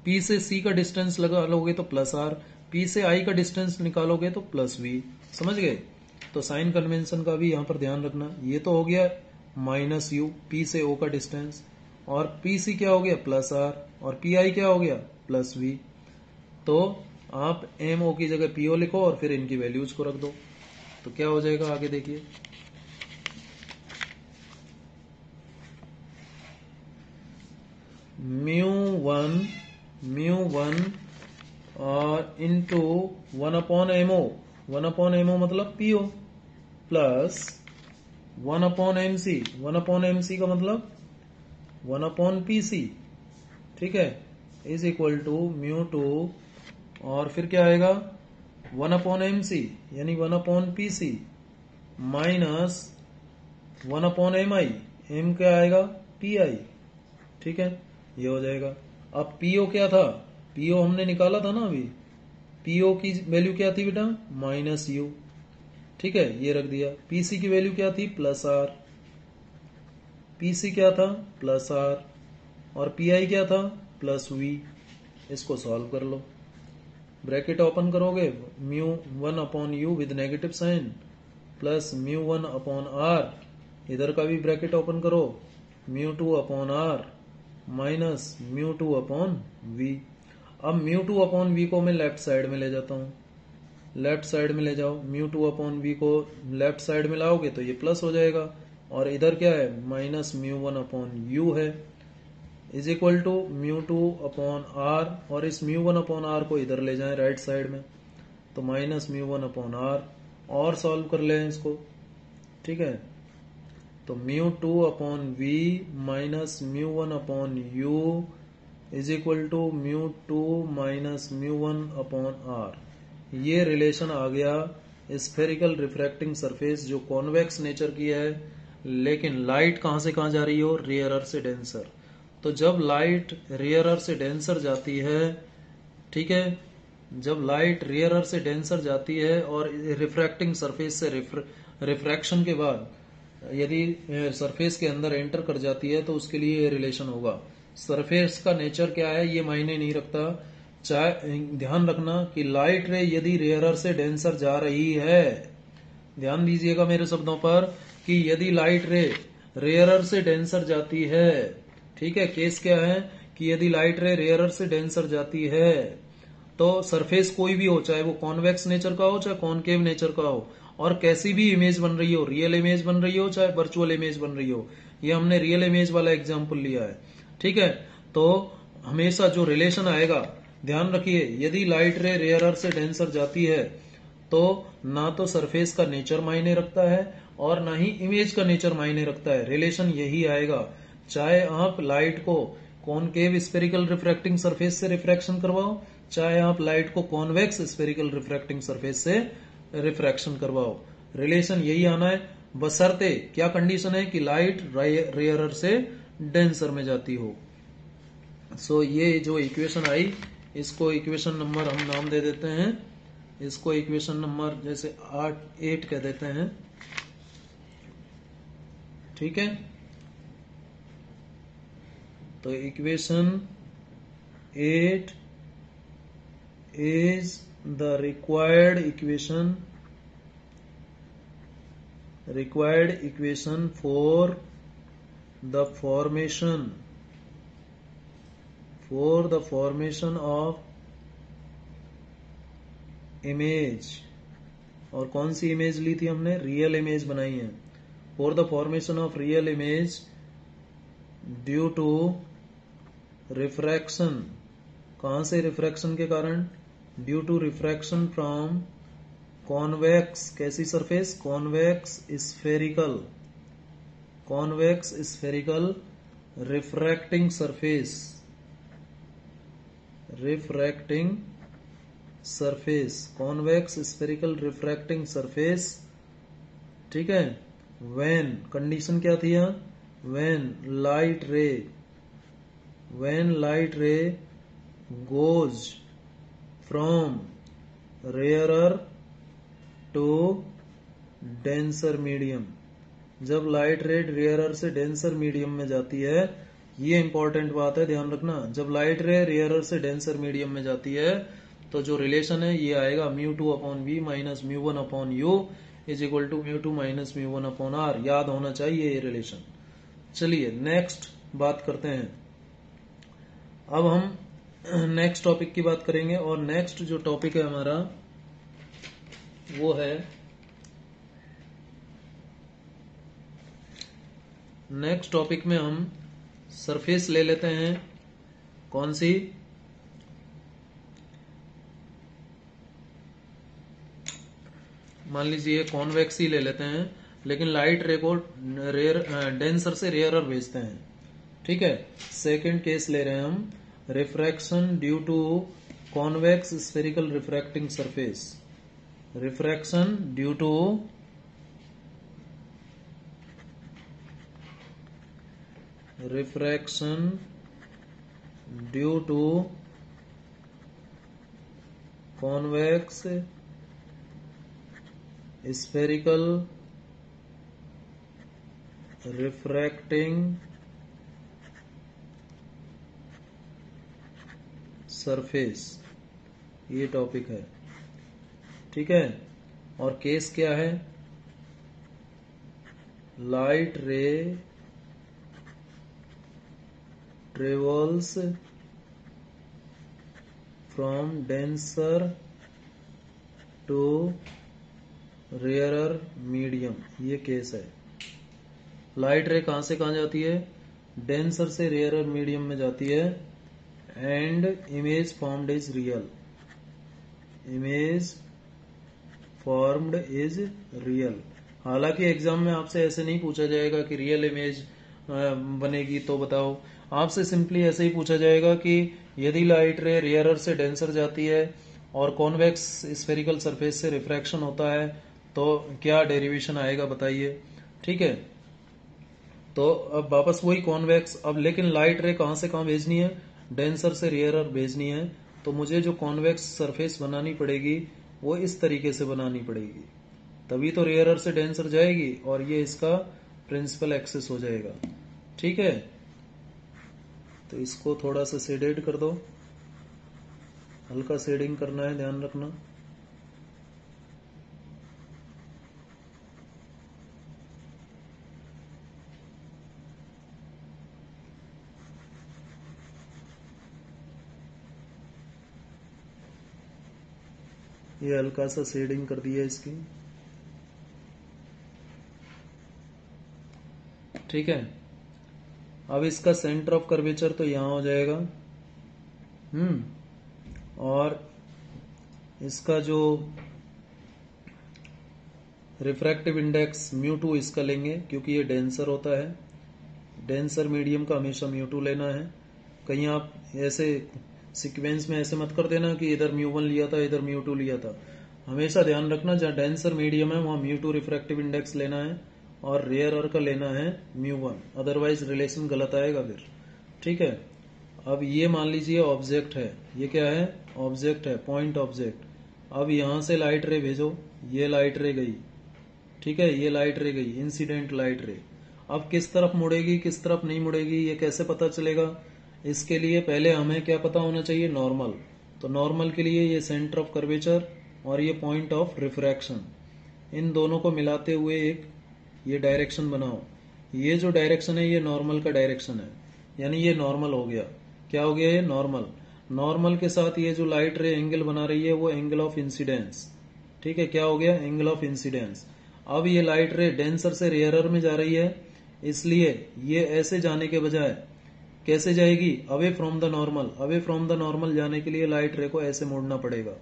पी से सी का डिस्टेंस लगा लोगे तो प्लस आर, पी से आई का डिस्टेंस निकालोगे तो प्लस वी। समझ गए? तो साइन कन्वेंशन का भी यहां पर ध्यान रखना। ये तो हो गया माइनस यू, पी से ओ का डिस्टेंस, और पी सी क्या हो गया? प्लस आर, और पी आई क्या हो गया? Plus V. तो आप एम ओ की जगह पीओ लिखो और फिर इनकी वैल्यूज को रख दो, तो क्या हो जाएगा आगे देखिए। म्यू वन और इंटू 1/mo, 1/mo मतलब पीओ, प्लस 1/mc, 1/mc का मतलब 1/pc, ठीक है, इज इक्वल टू म्यू 2 और फिर क्या आएगा? 1/mc यानी 1/pc माइनस 1/mi, m क्या आएगा? pi, ठीक है, ये हो जाएगा। अब पीओ क्या था? पीओ हमने निकाला था ना अभी। पीओ की वैल्यू क्या थी बेटा? माइनस यू, ठीक है, ये रख दिया। पीसी की वैल्यू क्या थी? Plus are. पीसी क्या था? Plus R. और पीआई क्या था? Plus we. इसको सॉल्व कर लो। ब्रैकेट ओपन करोगे, म्यू1/u विद नेगेटिव साइन प्लस म्यू1/r, इधर का भी ब्रैकेट ओपन करो, म्यू2/r माइनस म्यू2/v। अब म्यू2/v को मैं लेफ्ट साइड में ले जाता हूं। लेफ्ट साइड में ले जाओ, म्यू2/v को लेफ्ट साइड में लाओगे तो ये प्लस हो जाएगा, और इधर क्या है? माइनस म्यू1/u है, इज इक्वल टू म्यू2/r, और इस म्यू1/r को इधर ले जाएं राइट साइड में, तो माइनस म्यू1/r, और सॉल्व कर लें इसको, ठीक है। तो म्यू2/v माइनस म्यू1/u इज इक्वल टू म्यू2 माइनस म्यू1/r। ये रिलेशन आ गया स्फेरिकल रिफ्रैक्टिंग सरफेस जो कॉन्वेक्स नेचर की है, लेकिन लाइट कहां से कहां जा रही हो? रेयरर से डेंसर। तो जब लाइट रेयरर से डेंसर जाती है, ठीक है, जब लाइट रेयरर से डेंसर जाती है और रिफ्रैक्टिंग सरफेस से रिफ्रैक्शन के बाद यदि सरफेस के अंदर एंटर कर जाती है तो उसके लिए ये रिलेशन होगा। सरफेस का नेचर क्या है ये मायने नहीं रखता। चाहे ध्यान रखना कि लाइट रे यदि रेयरर से डेंसर जा रही है, ध्यान दीजिएगा मेरे शब्दों पर, कि यदि लाइट रे रेयरर से डेंसर जाती है, ठीक है, केस क्या है कि यदि लाइट रे रेयरर से डेंसर जाती है तो सरफेस कोई भी हो, चाहे वो कॉन्वेक्स नेचर का हो चाहे कॉनकेव नेचर का हो, और कैसी भी इमेज बन रही हो, रियल इमेज बन रही हो चाहे वर्चुअल इमेज बन रही हो, ये हमने रियल इमेज वाला एग्जांपल लिया है, ठीक है। तो हमेशा जो रिलेशन आएगा, ध्यान रखिए, यदि लाइट रे रेयरर से डेंसर जाती है तो ना तो सरफेस का नेचर मायने रखता है और ना ही इमेज का नेचर मायने रखता है, रिलेशन यही आएगा। चाहे आप लाइट को कॉनकेव स्फेरिकल रिफ्रैक्टिंग सरफेस से रिफ्रैक्शन करवाओ, चाहे आप लाइट को कॉन्वेक्स स्फेरिकल रिफ्रैक्टिंग सरफेस से रिफ्रैक्शन करवाओ, रिलेशन यही आना है, बशर्ते क्या कंडीशन है कि लाइट रेयरर से डेंसर में जाती हो। सो ये जो इक्वेशन आई, इसको इक्वेशन नंबर हम नाम दे देते हैं, इसको इक्वेशन नंबर जैसे 8 कह देते हैं, ठीक है। तो equation 8 is the required equation for the formation of image। और कौन सी इमेज ली थी हमने? रियल इमेज बनाई है। For the formation of real image due to refraction. कहां से? रिफ्रैक्शन के कारण, due to refraction from convex कैसी surface, convex spherical, convex spherical refracting surface, refracting surface, convex spherical refracting surface, ठीक है। व्हेन कंडीशन क्या थी यहाँ, when light ray, when light ray goes from rarer to denser medium, जब light ray rarer से denser medium में जाती है, ये इंपॉर्टेंट बात है, ध्यान रखना। जब लाइट रे रेयरर से डेंसर मीडियम में जाती है तो जो रिलेशन है ये आएगा μ2 upon V minus μ1 upon U is equal to μ2 minus μ1 upon R. याद होना चाहिए ये रिलेशन। चलिए नेक्स्ट बात करते हैं। अब हम नेक्स्ट टॉपिक की बात करेंगे और नेक्स्ट जो टॉपिक है हमारा वो है, नेक्स्ट टॉपिक में हम सरफेस ले लेते हैं, कौन सी, मान लीजिए कॉन्वेक्स ही ले लेते हैं, लेकिन लाइट रे को रेयर डेंसर से रेयरर भेजते हैं, ठीक है। सेकंड केस ले रहे हैं हम, refraction due to convex spherical refracting surface, refraction due to refraction due to convex spherical refracting surface, ये टॉपिक है, ठीक है। और केस क्या है, light ray travels from denser to rarer medium, ये केस है। लाइट रे कहां से कहां जाती है, डेंसर से रेयरर मीडियम में जाती है, and image formed is real, image formed is real. हालांकि एग्जाम में आपसे ऐसे नहीं पूछा जाएगा कि रियल इमेज बनेगी तो बताओ, आपसे सिंपली ऐसे ही पूछा जाएगा कि यदि लाइट रे रेयरर से डेंसर जाती है और कॉन्वेक्स स्फेरिकल सरफेस से रिफ्रैक्शन होता है तो क्या डेरिवेशन आएगा बताइए, ठीक है। तो अब वापस वही कॉन्वेक्स, अब लेकिन लाइट रे कहां से कहां भेजनी है, डेंसर से रेयरर भेजनी है, तो मुझे जो कॉन्वेक्स सरफेस बनानी पड़ेगी वो इस तरीके से बनानी पड़ेगी, तभी तो रेयरर से डेंसर जाएगी और ये इसका प्रिंसिपल एक्सिस हो जाएगा, ठीक है। तो इसको थोड़ा सा शेडेड कर दो, हल्का शेडिंग करना है, ध्यान रखना। ये हल्का सा शेडिंग कर दिया इसकी, ठीक है। अब इसका सेंटर ऑफ कर्वेचर तो यहां हो जाएगा, और इसका जो रिफ्रैक्टिव इंडेक्स μ2 इसका लेंगे क्योंकि ये डेंसर होता है, डेंसर मीडियम का हमेशा μ2 लेना है। कहीं आप ऐसे सीक्वेंस में ऐसे मत कर देना कि इधर μ1 लिया था इधर μ2 लिया था, हमेशा ध्यान रखना जहां डेंसर मीडियम है वहां μ2 रिफ्रैक्टिव इंडेक्स लेना है और रेयरर का लेना है μ1, अदरवाइज रिलेशन गलत आएगा फिर, ठीक है। अब ये मान लीजिए ऑब्जेक्ट है, ये क्या है, ऑब्जेक्ट है, पॉइंट ऑब्जेक्ट। अब यहां से लाइट रे भेजो, ये लाइट रे गई, ठीक है, ये लाइट रे गई, इंसिडेंट लाइट रे। अब किस तरफ मुड़ेगी किस तरफ नहीं मुड़ेगी ये कैसे पता चलेगा, इसके लिए पहले हमें क्या पता होना चाहिए, नॉर्मल। तो नॉर्मल के लिए ये सेंटर ऑफ कर्वेचर और ये पॉइंट ऑफ रिफ्रैक्शन, इन दोनों को मिलाते हुए एक ये डायरेक्शन बनाओ। ये जो डायरेक्शन है ये नॉर्मल का डायरेक्शन है, यानी ये नॉर्मल हो गया। क्या हो गया, ये नॉर्मल। नॉर्मल के साथ ये जो लाइट रे एंगल बना रही है वो एंगल ऑफ इंसिडेंस, ठीक है, क्या हो गया, एंगल ऑफ इंसिडेंस। अब ये लाइट रे डेंसर से रेयरर में जा रही है, इसलिए ये ऐसे जाने के बजाय कैसे जाएगी, away from the normal. Away from the normal जाने के लिए लाइट रे को ऐसे मोड़ना पड़ेगा,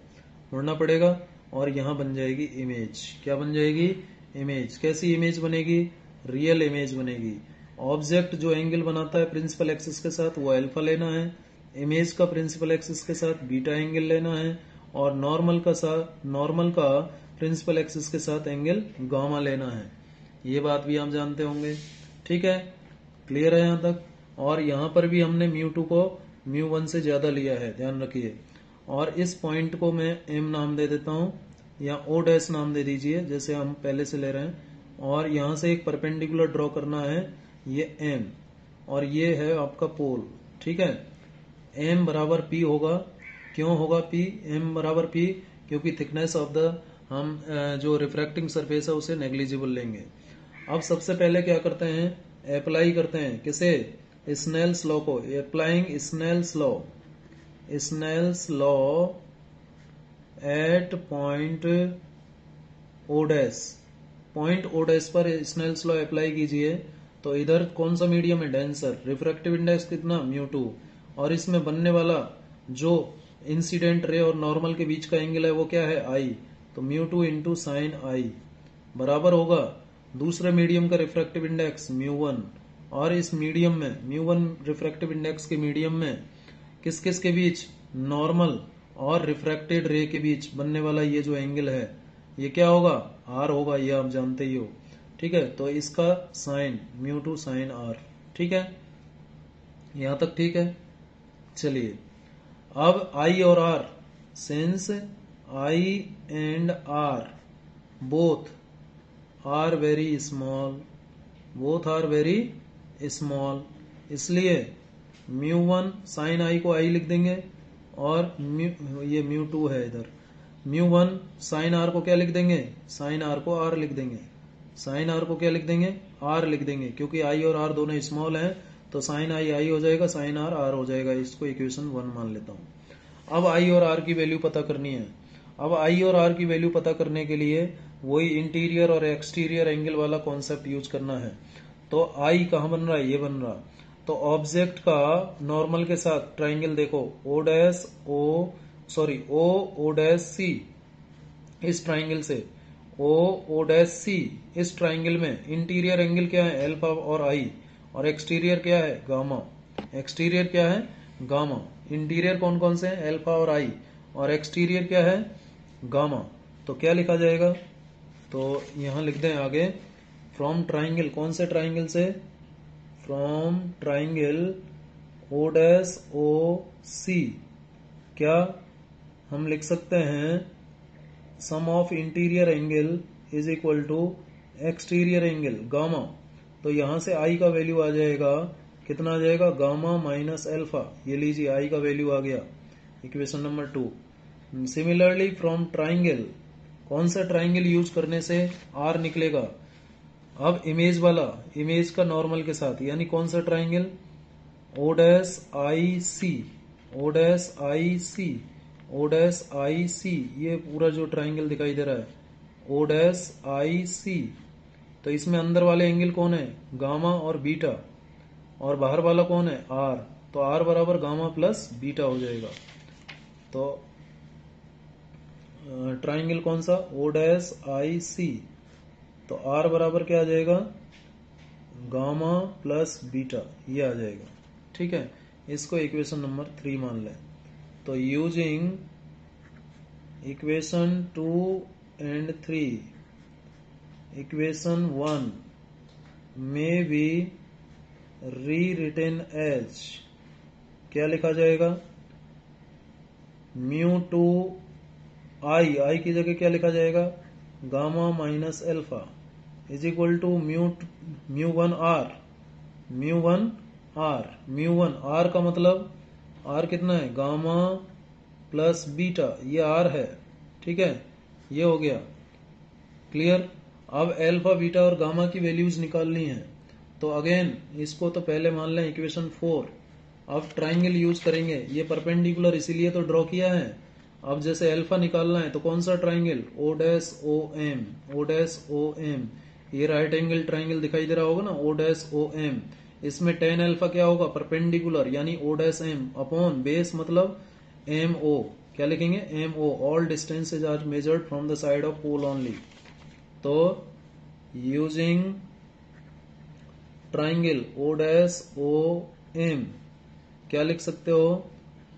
मोड़ना पड़ेगा। और यहाँ बन जाएगी इमेज। क्या बन जाएगी? इमेज। कैसी इमेज बनेगी? रियल इमेज बनेगी। ऑब्जेक्ट जो एंगल बनाता है प्रिंसिपल एक्सिस के साथ वो अल्फा लेना है, इमेज का प्रिंसिपल एक्सिस के साथ बीटा एंगल लेना है, और नॉर्मल का प्रिंसिपल एक्सिस के साथ एंगल गामा लेना है। ये बात भी आप जानते होंगे। ठीक है, क्लियर है यहाँ तक? और यहाँ पर भी हमने μ2 को μ1 से ज्यादा लिया है, ध्यान रखिए। और इस पॉइंट को मैं m नाम दे देता हूँ, या o डैश नाम दे दीजिए जैसे हम पहले से ले रहे हैं। और यहाँ से एक परपेंडिकुलर ड्रॉ करना है, ये m, और ये है आपका पोल। ठीक है, m बराबर p होगा। क्यों होगा p? m बराबर p क्योंकि थिकनेस ऑफ द हम जो रिफ्रैक्टिंग सरफेस है उसे नेग्लिजिबल लेंगे। अब सबसे पहले क्या करते हैं? अप्लाई करते हैं किसे? स्नेल्स लॉ को। Applying Snell's law at point O dash. Point O dash पर स्नेल्स लॉ अप्लाई कीजिए तो इधर कौन सा मीडियम है? डेंसर। रिफ्रैक्टिव इंडेक्स कितना? μ2। और इसमें बनने वाला जो इंसिडेंट रे और नॉर्मल के बीच का एंगल है वो क्या है? I। तो μ2 इंटू साइन I बराबर होगा दूसरे मीडियम का रिफ्रैक्टिव इंडेक्स μ1। और इस मीडियम में μ1 रिफ्रैक्टिव इंडेक्स के मीडियम में किस किस के बीच? नॉर्मल और रिफ्रैक्टेड रे के बीच बनने वाला ये जो एंगल है ये क्या होगा? R होगा, ये आप जानते ही हो। ठीक है, तो इसका साइन μ2 साइन R। ठीक है, यहां तक ठीक है। चलिए अब I और R, since I and R both are very small, इसलिए μ1 साइन I को I लिख देंगे, और ये μ2 है इधर, μ1 साइन R को क्या लिख देंगे? साइन R को R लिख देंगे। साइन R को क्या लिख देंगे? R लिख देंगे, क्योंकि I और R दोनों स्मॉल हैं तो साइन I हो जाएगा, साइन R R हो जाएगा। इसको इक्वेशन 1 मान लेता हूं। अब I और R की वैल्यू पता करनी है। अब I और R की वैल्यू पता करने के लिए वही इंटीरियर और एक्सटीरियर एंगल वाला कॉन्सेप्ट यूज करना है। तो I कहाँ बन रहा है? ये बन रहा। तो ऑब्जेक्ट का नॉर्मल के साथ ट्राइंगल देखो, ओ डैश सी, इस ट्राइंगल से ओ डैश सी, इस ट्राइंगल में इंटीरियर एंगल क्या है? अल्फा और I, और एक्सटीरियर क्या है? गामा। एक्सटीरियर क्या है? गामा। इंटीरियर कौन कौन से हैं? अल्फा और I, और एक्सटीरियर क्या है? गामा। तो क्या लिखा जाएगा? तो यहां लिख दें आगे, फ्रॉम ट्राइंगल, कौन से ट्राइंगल से? From triangle O dash O C, क्या हम लिख सकते हैं? Sum of interior angle is equal to exterior angle gamma. तो यहां से I का वैल्यू आ जाएगा, कितना आ जाएगा? Gamma minus alpha. ये लीजिए I का वैल्यू आ गया, equation number 2। Similarly from triangle, कौन सा ट्राइंगल यूज करने से R निकलेगा? अब इमेज वाला, इमेज का नॉर्मल के साथ, यानी कौन सा ट्राइंगल? ओ डैश आई सी, ये पूरा जो ट्राइंगल दिखाई दे रहा है ओ डैश आई सी। तो इसमें अंदर वाले एंगल कौन है? गामा और बीटा, और बाहर वाला कौन है? R। तो R बराबर गामा प्लस बीटा हो जाएगा। तो ट्राइंगल कौन सा? ओ डैश आई सी। तो R बराबर क्या आ जाएगा? गामा प्लस बीटा, ये आ जाएगा। ठीक है, इसको इक्वेशन नंबर 3 मान लें। तो यूजिंग इक्वेशन 2 एंड 3, इक्वेशन 1 में बी रीरिटन एज, क्या लिखा जाएगा? μ2 I की जगह क्या लिखा जाएगा? Gamma minus alpha is equal to μ1 R का मतलब R कितना है? गामा प्लस बीटा, ये R है। ठीक है, ये हो गया क्लियर। अब अल्फा बीटा और गामा की वैल्यूज निकालनी है। तो अगेन इसको तो पहले मान लें इक्वेशन 4। अब ट्राइंगल यूज करेंगे, ये परपेंडिकुलर इसीलिए तो ड्रॉ किया है। अब जैसे अल्फा निकालना है तो कौन सा triangle? O dash O M, ये राइट एंगल ट्राइंगल दिखाई दे रहा होगा ना, ओ डैश ओ एम। इसमें tan अल्फा क्या होगा? परपेंडिकुलर, यानी O dash M upon base मतलब एम ओ, क्या लिखेंगे, M O, all distances are measured from the side of pole only. तो using triangle O dash O M क्या लिख सकते हो,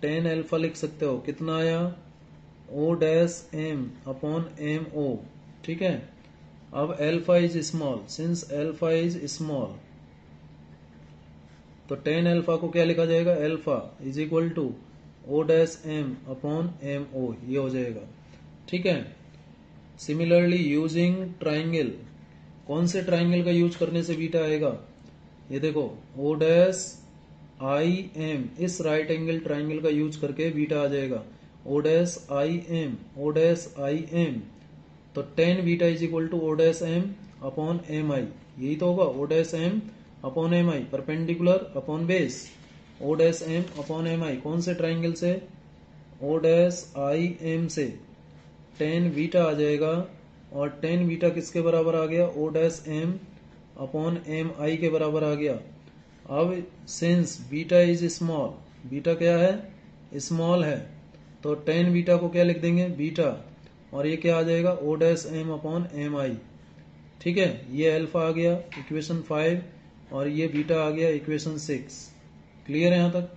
टेन अल्फा लिख सकते हो। कितना आया, O dash M upon M O, ठीक है। अब alpha is small, since alpha is small तो टेन अल्फा को क्या लिखा जाएगा, alpha is equal to O dash M upon M O, ये हो जाएगा, ठीक है। सिमिलरली यूजिंग ट्राइंगल, कौन से ट्राइंगल का यूज करने से बीटा आएगा, ये देखो ओ डैश आई एम, इस राइट एंगल ट्राइंगल का यूज करके बीटा आ जाएगा, O dash I M, O dash I M. तो tan beta is equal to O dash M upon M I, यही तो होगा, O dash M upon M I, perpendicular upon base, O dash M upon M I, कौन से triangle से, O dash I M से tan beta आ जाएगा, और टेन बीटा किसके बराबर आ गया, O dash M upon M I के बराबर आ गया। अब since beta is small, beta क्या है, स्मॉल है, तो टेन बीटा को क्या लिख देंगे, बीटा, और ये क्या आ जाएगा, O dash M upon M I, ठीक है। ये अल्फा आ गया इक्वेशन 5 और ये बीटा आ गया इक्वेशन 6। क्लियर है यहां तक।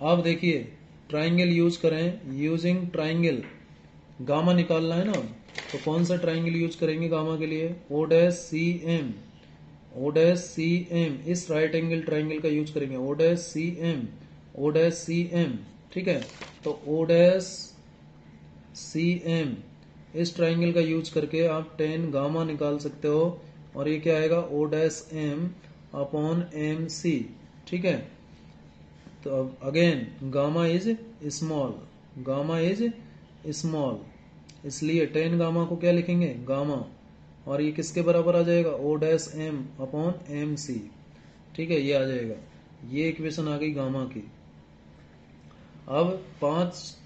अब देखिए ट्राइंगल यूज करें, यूजिंग ट्राइंगल गामा निकालना है ना, तो कौन सा ट्राइंगल यूज करेंगे गामा के लिए, O dash C M, O dash C M, इस राइट एंगल ट्राइंगल का यूज करेंगे, O dash C M, O dash C M, ठीक है। तो ओ डैश सी एम, इस ट्राइंगल का यूज करके आप टेन गामा निकाल सकते हो, और ये क्या आएगा, O dash M upon M C, ठीक है। तो अब again gamma is small, gamma is small, इसलिए टेन गामा को क्या लिखेंगे, गामा, और ये किसके बराबर आ जाएगा, O dash M upon M C, ठीक है, ये आ जाएगा। ये इक्वेशन आ गई गामा की। अब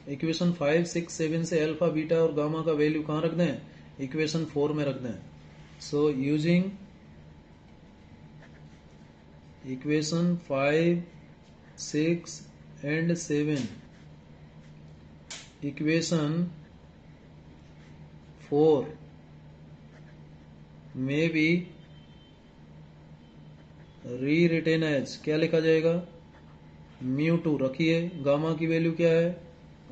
इक्वेशन 5, 6, 7 से अल्फा बीटा और गामा का वैल्यू कहां रख दें, इक्वेशन 4 में रख दें। So using equation 5, 6 and 7, equation 4 में भी री रिटेन एज क्या लिखा जाएगा, म्यू टू रखिए, गामा की वैल्यू क्या है,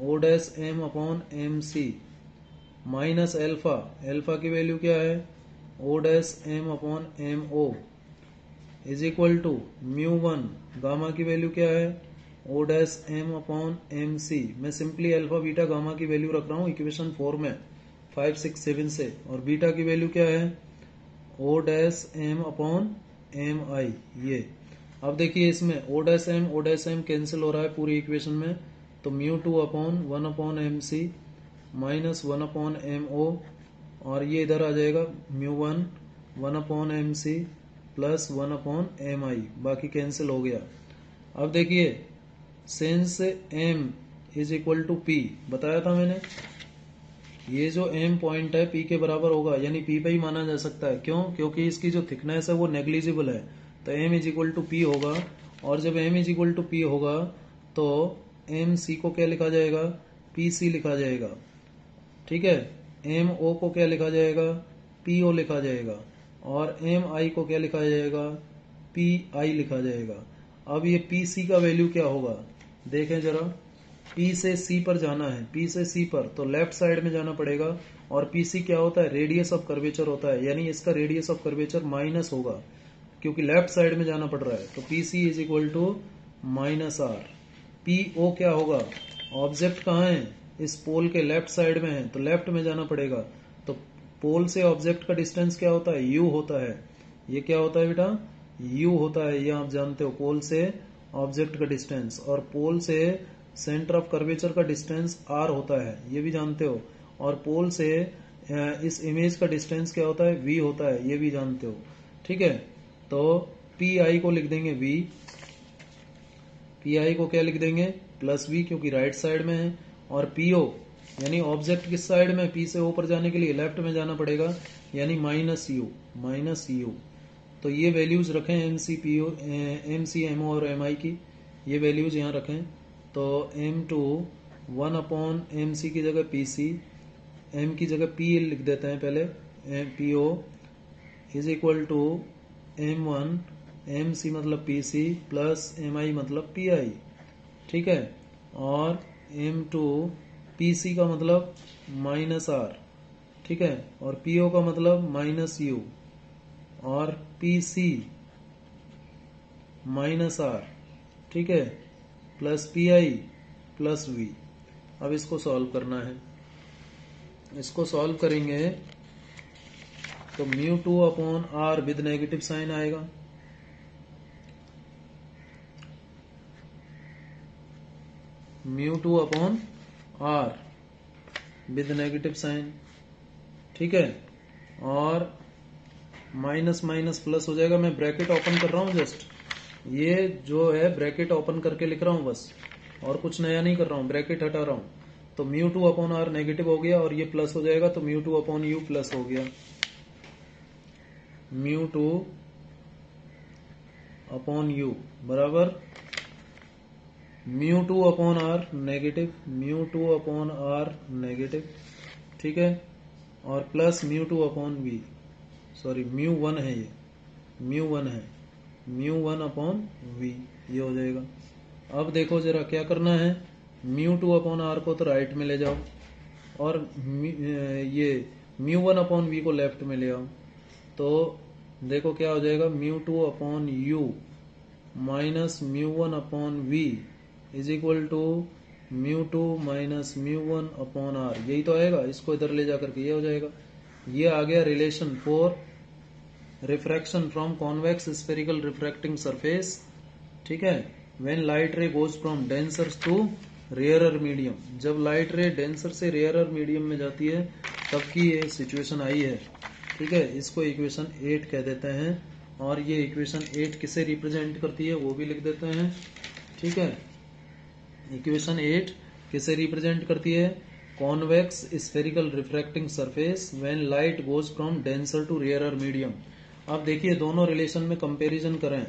O dash M upon M C, minus alpha, alpha की वैल्यू क्या है, O dash M upon M O, is equal to mu one, gamma की वैल्यू क्या है, O dash M upon M C. मैं सिंपली अल्फा बीटा गामा की value रख रहा हूं इक्वेशन 4 में 5, 6, 7 से, और बीटा की वैल्यू क्या है, O dash M upon M I. ये अब देखिए इसमें ओ डैश एम कैंसिल हो रहा है पूरी इक्वेशन में, तो mu two upon 1 upon M C minus 1 upon M O, और ये इधर आ जाएगा mu 1 upon M C plus 1 upon M I, बाकी कैंसिल हो गया। अब देखिए since M is equal to P, बताया था मैंने, ये जो एम पॉइंट है पी के बराबर होगा, यानी पी पे ही माना जा सकता है, क्यों, क्योंकि इसकी जो थिकनेस है वो नेग्लिजिबल है, तो M is equal to P होगा, और जब M is equal to P होगा तो एम सी को क्या लिखा जाएगा, पी सी लिखा जाएगा, ठीक है। एम ओ को क्या लिखा जाएगा, पी ओ लिखा जाएगा, और एम आई को क्या लिखा जाएगा, पी आई लिखा जाएगा। अब ये पी सी का वैल्यू क्या होगा, देखें जरा, पी से सी पर जाना है, पी से सी पर तो लेफ्ट साइड में जाना पड़ेगा, और पी सी क्या होता है, रेडियस ऑफ कर्वेचर होता है, यानी इसका रेडियस ऑफ कर्वेचर माइनस होगा, क्योंकि लेफ्ट साइड में जाना पड़ रहा है, तो P C is equal to minus R. P O क्या होगा, ऑब्जेक्ट कहाँ है, इस पोल के लेफ्ट साइड में है, तो लेफ्ट में जाना पड़ेगा, तो पोल से ऑब्जेक्ट का डिस्टेंस क्या होता है, यू होता है, ये क्या होता है बेटा, यू होता है, ये आप जानते हो, पोल से ऑब्जेक्ट का डिस्टेंस, और पोल से सेंटर ऑफ कर्वेचर का डिस्टेंस आर होता है, ये भी जानते हो, और पोल से इस इमेज का डिस्टेंस क्या होता है, वी होता है, ये भी जानते हो, ठीक है। तो पी आई को लिख देंगे वी, पी आई को क्या लिख देंगे, प्लस वी, क्योंकि राइट साइड में है, और पीओ यानी ऑब्जेक्ट किस साइड में, पी से ऊपर जाने के लिए लेफ्ट में जाना पड़ेगा, यानी माइनस यू, माइनस यू। तो ये वैल्यूज रखें M C P O, M C M O और एम आई की, ये वैल्यूज यहाँ रखें, तो M2 1/mc की जगह pc, m की जगह p लिख देते हैं पहले, po is equal to m1 mc मतलब pc प्लस mi मतलब pi, ठीक है। और m2 pc का मतलब माइनस आर, ठीक है, और po का मतलब माइनस यू, और pc माइनस आर, ठीक है, प्लस pi प्लस v। अब इसको सॉल्व करना है। इसको सॉल्व करेंगे तो μ2/r विद नेगेटिव साइन आएगा, μ2/r विद नेगेटिव साइन, ठीक है। और माइनस माइनस प्लस हो जाएगा। मैं ब्रैकेट ओपन कर रहा हूं, जस्ट ये जो है ब्रैकेट ओपन करके लिख रहा हूं बस, और कुछ नया नहीं कर रहा हूं, ब्रैकेट हटा रहा हूं। तो μ2/r नेगेटिव हो गया और ये प्लस हो जाएगा, तो μ2/u प्लस हो गया, μ2/u बराबर μ2/r नेगेटिव, μ2/r नेगेटिव, ठीक है, और प्लस μ2/v, सॉरी μ1 है, ये μ1 है, μ1/v ये हो जाएगा। अब देखो जरा क्या करना है, μ2/r को तो राइट में ले जाओ और ये μ1/v को लेफ्ट में ले आओ, तो देखो क्या हो जाएगा, μ2/u minus μ1/v is equal to μ2 minus μ1/r, यही तो आएगा। इसको इधर ले जाकर के ये हो जाएगा। ये आ गया relation for refraction from convex spherical refracting surface, ठीक है, when light ray goes from denser to rarer medium. जब लाइट रे डेंसर से रेयरर मीडियम में जाती है तब की ये सिचुएशन आई है, ठीक है। इसको इक्वेशन 8 कह देते हैं, और ये इक्वेशन 8 किसे रिप्रेजेंट करती है वो भी लिख देते हैं, ठीक है। इक्वेशन 8 किसे रिप्रेजेंट करती है, convex spherical refracting surface when light goes from denser to rarer medium. अब देखिए दोनों रिलेशन में कंपैरिजन करें।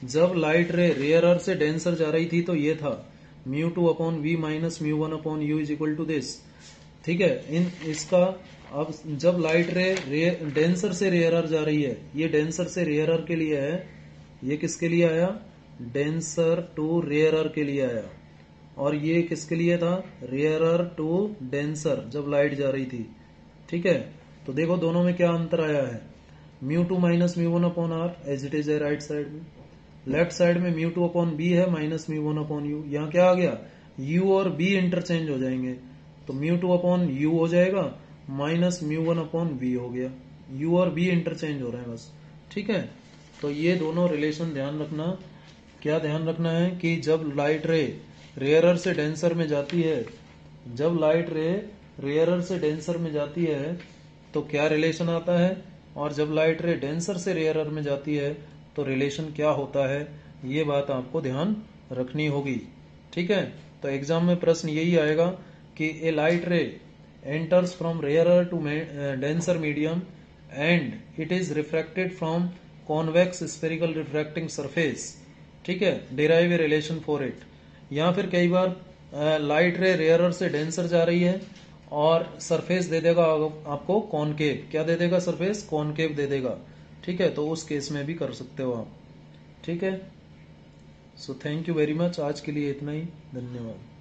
जब लाइट रे रेयरर से डेंसर जा रही थी तो ये था μ2/v minus μ1/u is equal to this, ठीक है। इन इसका अब जब लाइट रे डेंसर से रेयरर जा रही है, ये डेंसर से रेयरर के लिए है, ये किसके लिए आया, डेंसर टू रेयरर के लिए आया, और ये किसके लिए था, रेयरर टू डेंसर जब लाइट जा रही थी, ठीक है। तो देखो दोनों में क्या अंतर आया है, μ2 minus μ1/r as it is है राइट साइड में, लेफ्ट साइड में μ2/b है माइनस μ1/u। यहाँ क्या आ गया, u और b इंटरचेंज हो जाएंगे, तो μ2/u हो जाएगा माइनस μ1/v हो गया, u और b इंटरचेंज हो रहे हैं बस, ठीक है। तो ये दोनों रिलेशन ध्यान रखना। क्या ध्यान रखना है कि जब लाइट रे रेयरर से डेंसर में जाती है, जब लाइट रे रेयरर से डेंसर में जाती है तो क्या रिलेशन आता है, और जब लाइट रे डेंसर से रेयरर में जाती है तो रिलेशन क्या होता है, ये बात आपको ध्यान रखनी होगी, ठीक है। तो एग्जाम में प्रश्न यही आएगा कि a light ray enters from rarer to denser medium and it is refracted from convex spherical refracting surface, ठीक है, derive a relation for it. या फिर कई बार लाइट रे रेयरर से डेंसर जा रही है और सरफेस दे देगा आपको कॉनकेव, क्या दे देगा, सरफेस कॉनकेव दे देगा, ठीक है। तो उस केस में भी कर सकते हो आप, ठीक है। So thank you very much, आज के लिए इतना ही, धन्यवाद।